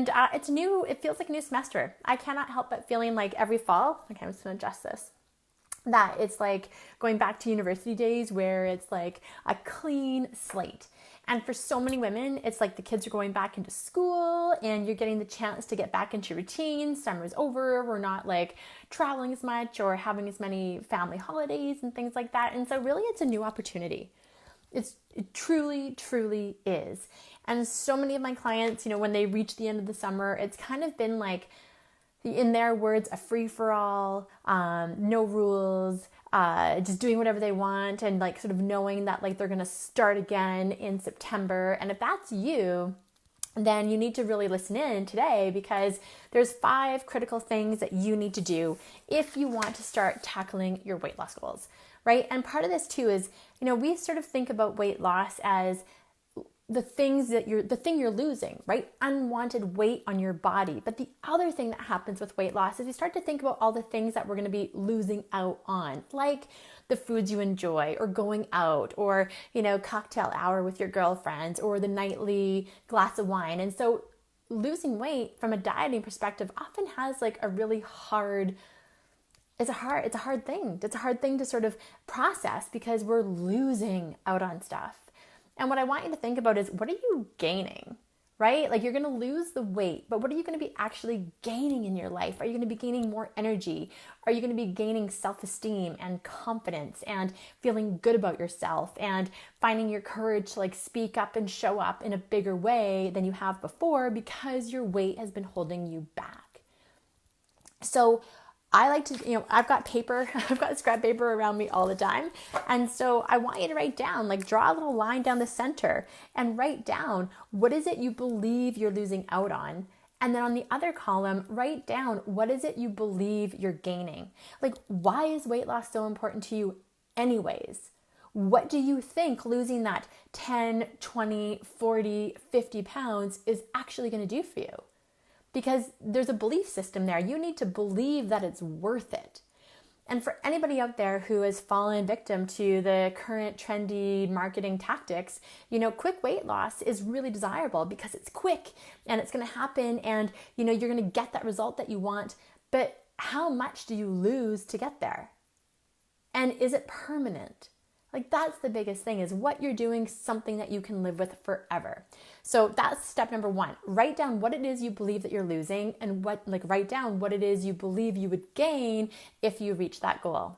And it feels like a new semester. I cannot help but feeling like every fall, okay, I'm just gonna adjust this, that it's like going back to university days where it's like a clean slate. And for so many women, it's like the kids are going back into school and you're getting the chance to get back into routine. Summer's over. We're not like traveling as much or having as many family holidays and things like that. And so really it's a new opportunity. It truly, truly is. And so many of my clients, when they reach the end of the summer, it's kind of been like, in their words, a free-for-all, no rules, just doing whatever they want, and like sort of knowing that like they're going to start again in September. And if that's you, then you need to really listen in today, because there's 5 critical things that you need to do if you want to start tackling your weight loss goals, right? And part of this too is, we sort of think about weight loss as the thing you're losing, right? Unwanted weight on your body. But the other thing that happens with weight loss is you start to think about all the things that we're going to be losing out on, like the foods you enjoy, or going out, or, cocktail hour with your girlfriends, or the nightly glass of wine. And so losing weight from a dieting perspective often has like a really hard, it's a hard thing. It's a hard thing to sort of process, because we're losing out on stuff. And what I want you to think about is, what are you gaining, right? Like, you're going to lose the weight, but what are you going to be actually gaining in your life? Are you going to be gaining more energy? Are you going to be gaining self-esteem and confidence and feeling good about yourself and finding your courage to like speak up and show up in a bigger way than you have before, because your weight has been holding you back? So I like to, I've got paper, I've got scrap paper around me all the time. And so I want you to write down, like draw a little line down the center and write down, what is it you believe you're losing out on? And then on the other column, write down, what is it you believe you're gaining? Like, why is weight loss so important to you anyways? What do you think losing that 10, 20, 40, 50 pounds is actually going to do for you? Because there's a belief system there. You need to believe that it's worth it. And for anybody out there who has fallen victim to the current trendy marketing tactics, quick weight loss is really desirable because it's quick and it's going to happen, and you're going to get that result that you want. But how much do you lose to get there? And is it permanent? Like, that's the biggest thing, is what you're doing something that you can live with forever. So that's step number 1. Write down what it is you believe that you're losing, and write down what it is you believe you would gain if you reach that goal.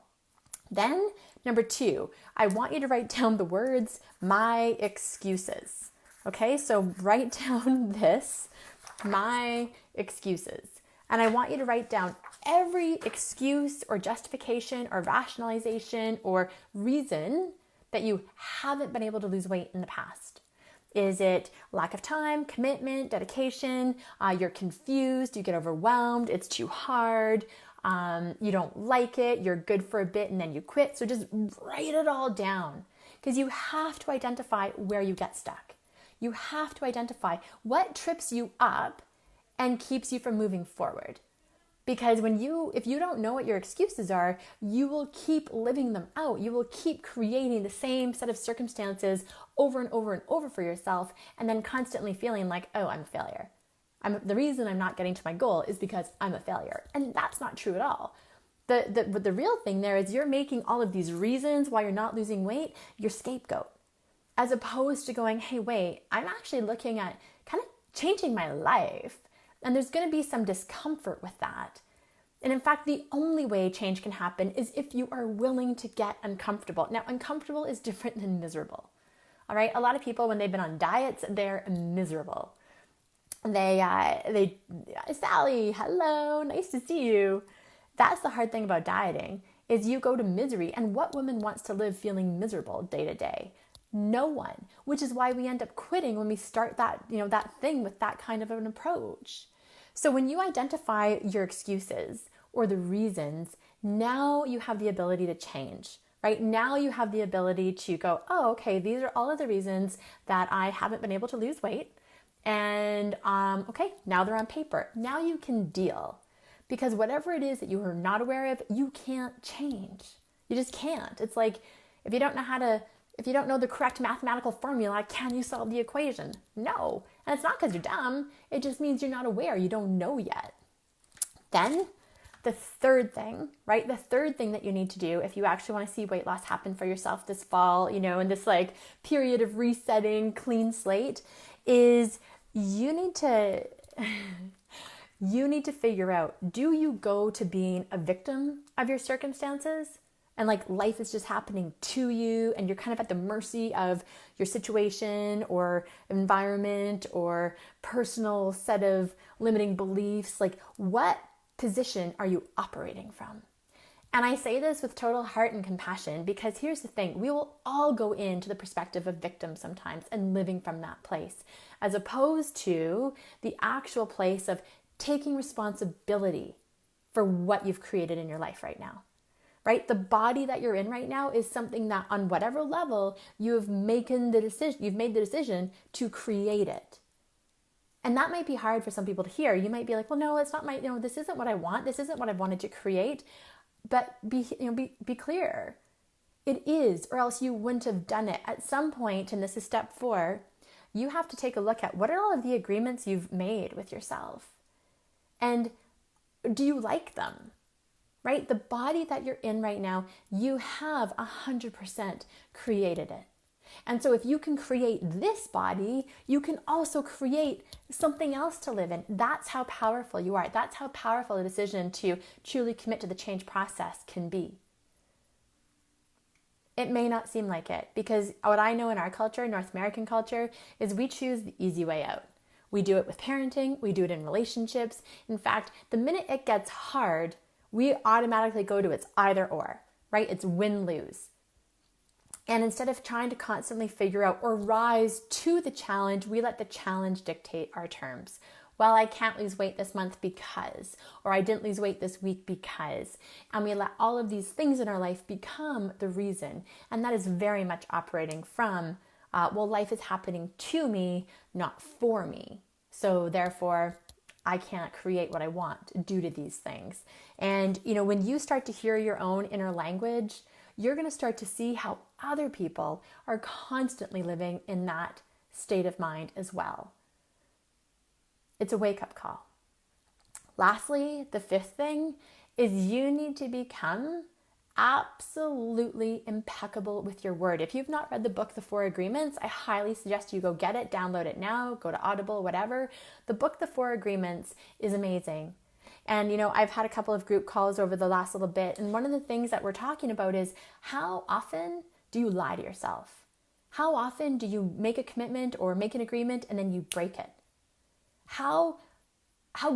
Then number 2, I want you to write down the words, my excuses. Okay, so write down this, my excuses. And I want you to write down every excuse or justification or rationalization or reason that you haven't been able to lose weight in the past. Is it lack of time, commitment, dedication? You're confused, you get overwhelmed, it's too hard, you don't like it, you're good for a bit and then you quit. So just write it all down, because you have to identify where you get stuck. You have to identify what trips you up and keeps you from moving forward. Because if you don't know what your excuses are, you will keep living them out. You will keep creating the same set of circumstances over and over and over for yourself, and then constantly feeling like, oh, I'm a failure. The reason I'm not getting to my goal is because I'm a failure. And that's not true at all. The real thing there is you're making all of these reasons why you're not losing weight your scapegoat, as opposed to going, hey, wait, I'm actually looking at kind of changing my life. And there's going to be some discomfort with that. And in fact, the only way change can happen is if you are willing to get uncomfortable. Now, uncomfortable is different than miserable. All right. A lot of people, when they've been on diets, they're miserable. Sally, hello, nice to see you. That's the hard thing about dieting, is you go to misery. And what woman wants to live feeling miserable day to day? No one, which is why we end up quitting when we start that thing with that kind of an approach. So when you identify your excuses or the reasons, now you have the ability to change, right? Now you have the ability to go, oh, okay, these are all of the reasons that I haven't been able to lose weight. And okay, now they're on paper. Now you can deal, because whatever it is that you are not aware of, you can't change. You just can't. It's like, if you don't know the correct mathematical formula, can you solve the equation? No. And it's not because you're dumb. It just means you're not aware. You don't know yet. Then the third thing, right? The third thing that you need to do if you actually want to see weight loss happen for yourself this fall, in this like period of resetting, clean slate, is you need to figure out, do you go to being a victim of your circumstances? And like life is just happening to you and you're kind of at the mercy of your situation or environment or personal set of limiting beliefs. Like, what position are you operating from? And I say this with total heart and compassion because here's the thing, we will all go into the perspective of victim sometimes and living from that place, as opposed to the actual place of taking responsibility for what you've created in your life right now. Right? The body that you're in right now is something that on whatever level you've made the decision to create it. And that might be hard for some people to hear. You might be like, well, no, it's not this isn't what I want. This isn't what I wanted to create. But be clear. It is, or else you wouldn't have done it. At some point, and this is step 4, you have to take a look at what are all of the agreements you've made with yourself. And do you like them? Right? The body that you're in right now, you have 100% created it. And so if you can create this body, you can also create something else to live in. That's how powerful you are. That's how powerful a decision to truly commit to the change process can be. It may not seem like it, because what I know in our culture, North American culture, is we choose the easy way out. We do it with parenting. We do it in relationships. In fact, the minute it gets hard, we automatically go to it's either or, right? It's win-lose. And instead of trying to constantly figure out or rise to the challenge, we let the challenge dictate our terms. Well, I can't lose weight this month because, or I didn't lose weight this week because. And we let all of these things in our life become the reason. And that is very much operating from, life is happening to me, not for me. So therefore, I can't create what I want due to these things. And, when you start to hear your own inner language, you're going to start to see how other people are constantly living in that state of mind as well. It's a wake-up call. Lastly, the 5th thing is you need to become absolutely impeccable with your word. If you've not read the book, The 4 Agreements, I highly suggest you go get it, download it now, go to Audible, whatever. The book, The 4 Agreements, is amazing. And, I've had a couple of group calls over the last little bit. And one of the things that we're talking about is, how often do you lie to yourself? How often do you make a commitment or make an agreement and then you break it? How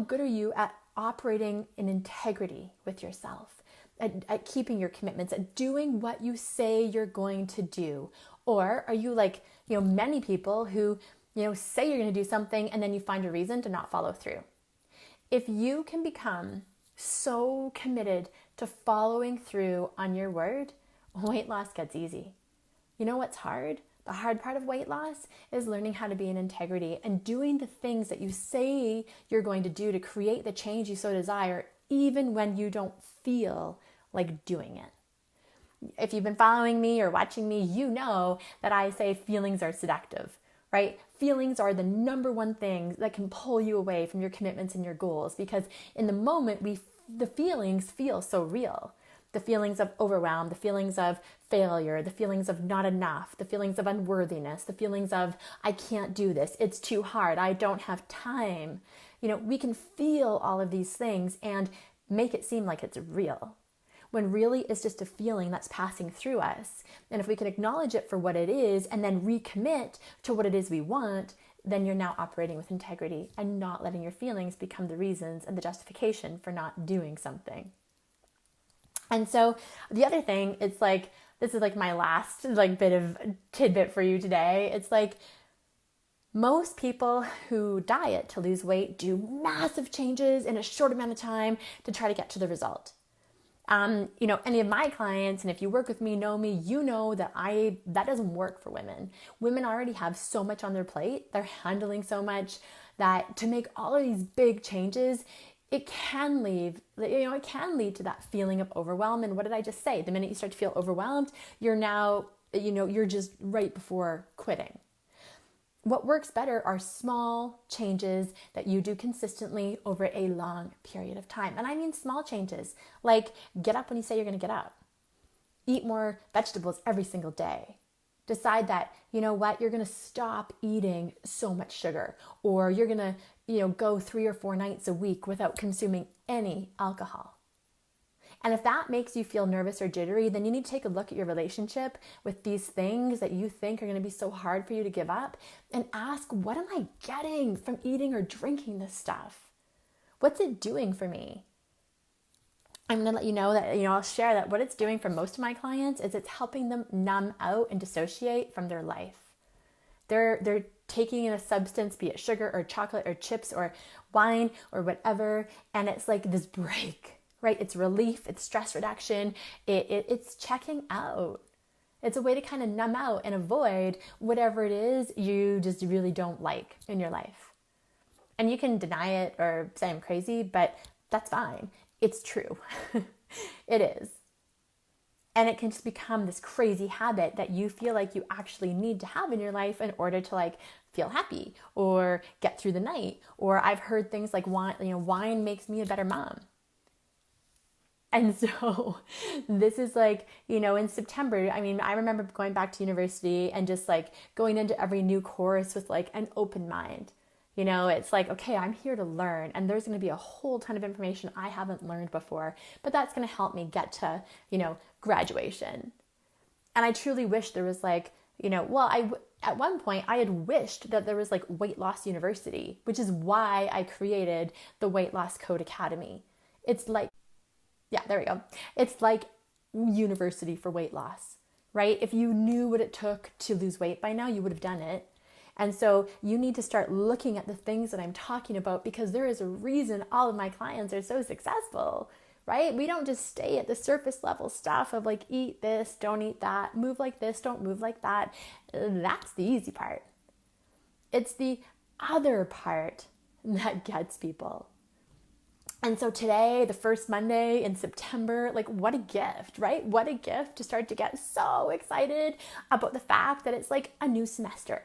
good are you at operating in integrity with yourself? At keeping your commitments, at doing what you say you're going to do? Or are you like, many people who, say you're going to do something and then you find a reason to not follow through? If you can become so committed to following through on your word, weight loss gets easy. You know what's hard? The hard part of weight loss is learning how to be in integrity and doing the things that you say you're going to do to create the change you so desire, even when you don't feel like doing it. If you've been following me or watching me, you know that I say feelings are seductive, right? Feelings are the number one thing that can pull you away from your commitments and your goals, because in the moment, the feelings feel so real. The feelings of overwhelm, the feelings of failure, the feelings of not enough, the feelings of unworthiness, the feelings of I can't do this, it's too hard, I don't have time. We can feel all of these things and make it seem like it's real, when really it's just a feeling that's passing through us. And if we can acknowledge it for what it is and then recommit to what it is we want, then you're now operating with integrity and not letting your feelings become the reasons and the justification for not doing something. And so the other thing, it's like, this is like my last bit of tidbit for you today. It's like, most people who diet to lose weight do massive changes in a short amount of time to try to get to the result. Any of my clients, and if you work with me, know me, you know that that doesn't work for women. Women already have so much on their plate. They're handling so much that to make all of these big changes, it can lead to that feeling of overwhelm. And what did I just say? The minute you start to feel overwhelmed, you're now, you're just right before quitting. What works better are small changes that you do consistently over a long period of time. And I mean small changes, like get up when you say you're going to get up. Eat more vegetables every single day. Decide that, you know what, you're going to stop eating so much sugar, or you're going to, go 3 or 4 nights a week without consuming any alcohol. And if that makes you feel nervous or jittery, then you need to take a look at your relationship with these things that you think are going to be so hard for you to give up, and ask, what am I getting from eating or drinking this stuff? What's it doing for me? I'm going to let you know that, I'll share that what it's doing for most of my clients is it's helping them numb out and dissociate from their life. They're taking in a substance, be it sugar or chocolate or chips or wine or whatever, and it's like this break, right? It's relief, it's stress reduction, it's checking out. It's a way to kind of numb out and avoid whatever it is you just really don't like in your life. And you can deny it or say I'm crazy, but that's fine. It's true. It is. And it can just become this crazy habit that you feel like you actually need to have in your life in order to feel happy or get through the night. Or I've heard things like wine makes me a better mom. And so this is in September, I remember going back to university and just going into every new course with an open mind. It's okay, I'm here to learn, and there's going to be a whole ton of information I haven't learned before, but that's going to help me get to, graduation. And I truly wish there was at one point I had wished that there was weight loss university, which is why I created the Weight Loss Code Academy. It's there we go. It's like university for weight loss, right? If you knew what it took to lose weight by now, you would have done it. And so you need to start looking at the things that I'm talking about, because there is a reason all of my clients are so successful, right? We don't just stay at the surface level stuff of eat this, don't eat that, move like this, don't move like that. That's the easy part. It's the other part that gets people. And so today, the first Monday in September, what a gift, right? What a gift to start to get so excited about the fact that it's a new semester.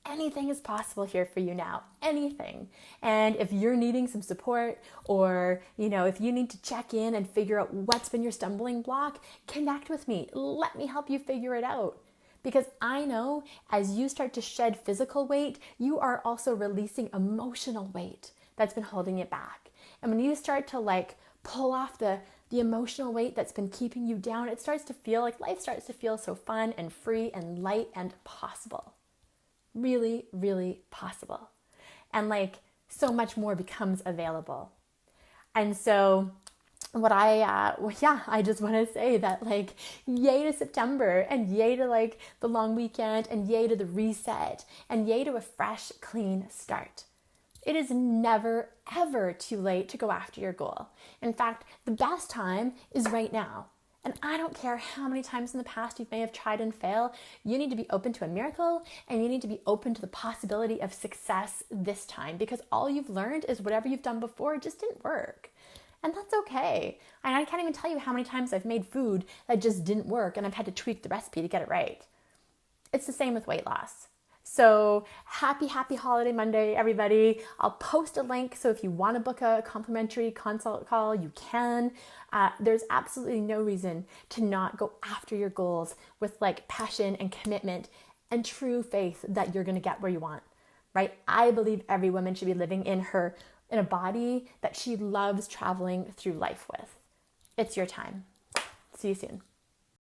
Anything is possible here for you now, anything. And if you're needing some support, or, if you need to check in and figure out what's been your stumbling block, connect with me. Let me help you figure it out. Because I know as you start to shed physical weight, you are also releasing emotional weight that's been holding it back. And when you start to pull off the emotional weight that's been keeping you down, it starts to feel life starts to feel so fun and free and light and possible. Really, really possible. And so much more becomes available. And so I just want to say that yay to September, and yay to the long weekend, and yay to the reset, and yay to a fresh, clean start. It is never, ever too late to go after your goal. In fact, the best time is right now. And I don't care how many times in the past you may have tried and failed, you need to be open to a miracle, and you need to be open to the possibility of success this time, because all you've learned is whatever you've done before just didn't work. And that's okay. And I can't even tell you how many times I've made food that just didn't work and I've had to tweak the recipe to get it right. It's the same with weight loss. So happy holiday Monday, everybody. I'll post a link, so if you want to book a complimentary consult call, you can. There's absolutely no reason to not go after your goals with passion and commitment and true faith that you're going to get where you want, right? I believe every woman should be living in a body that she loves traveling through life with. It's your time. See you soon.